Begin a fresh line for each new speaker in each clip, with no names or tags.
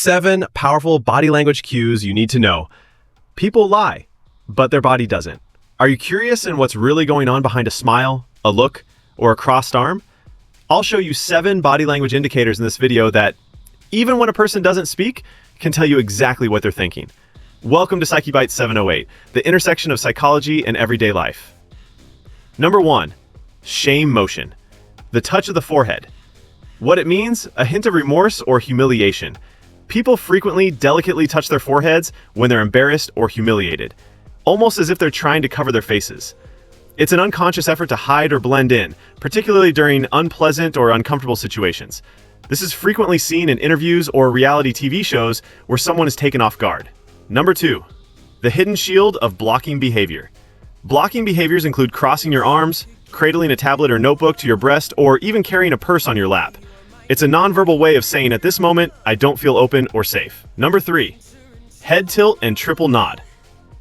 7 powerful body language cues you need to know. People lie, but their body doesn't. Are you curious in what's really going on behind a smile, a look, or a crossed arm? I'll show you 7 body language indicators in this video that, even when a person doesn't speak, can tell you exactly what they're thinking. Welcome to Psyche Bites 708, the intersection of psychology and everyday life. Number 1, shame motion. The touch of the forehead. What it means, a hint of remorse or humiliation. People frequently delicately touch their foreheads when they're embarrassed or humiliated, almost as if they're trying to cover their faces. It's an unconscious effort to hide or blend in, particularly during unpleasant or uncomfortable situations. This is frequently seen in interviews or reality TV shows where someone is taken off guard. Number 2, the hidden shield of blocking behavior. Blocking behaviors include crossing your arms, cradling a tablet or notebook to your breast, or even carrying a purse on your lap. It's a nonverbal way of saying, at this moment, I don't feel open or safe. Number 3, head tilt and triple nod.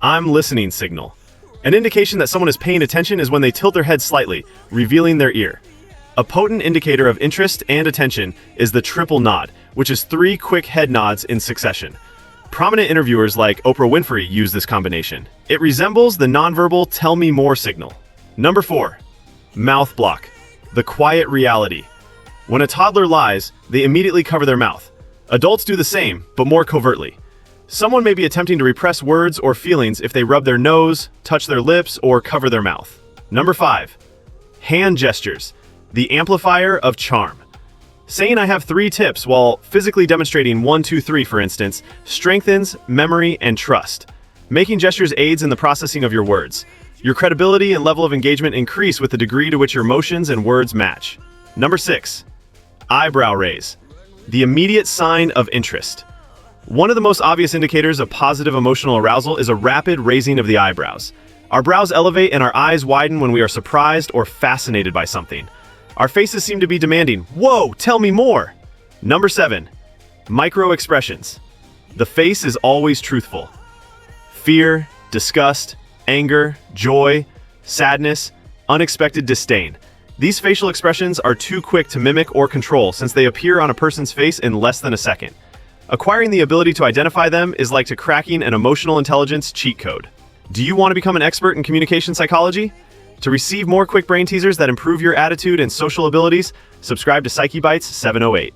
I'm listening signal. An indication that someone is paying attention is when they tilt their head slightly, revealing their ear. A potent indicator of interest and attention is the triple nod, which is 3 quick head nods in succession. Prominent interviewers like Oprah Winfrey use this combination. It resembles the nonverbal tell me more signal. Number 4, mouth block. The quiet reality. When a toddler lies, they immediately cover their mouth. Adults do the same, but more covertly. Someone may be attempting to repress words or feelings if they rub their nose, touch their lips, or cover their mouth. Number 5, hand gestures. The amplifier of charm. Saying I have 3 tips while physically demonstrating 1, 2, 3, for instance, strengthens memory and trust. Making gestures aids in the processing of your words. Your credibility and level of engagement increase with the degree to which your motions and words match. Number 6, eyebrow raise. The immediate sign of interest. One of the most obvious indicators of positive emotional arousal is a rapid raising of the eyebrows. Our brows elevate and our eyes widen when we are surprised or fascinated by something. Our faces seem to be demanding, "Whoa, tell me more!" Number 7, micro expressions. The face is always truthful. Fear, disgust, anger, joy, sadness, unexpected disdain. These facial expressions are too quick to mimic or control since they appear on a person's face in less than a second. Acquiring the ability to identify them is like to cracking an emotional intelligence cheat code. Do you want to become an expert in communication psychology? To receive more quick brain teasers that improve your attitude and social abilities, subscribe to Psyche Bites 708.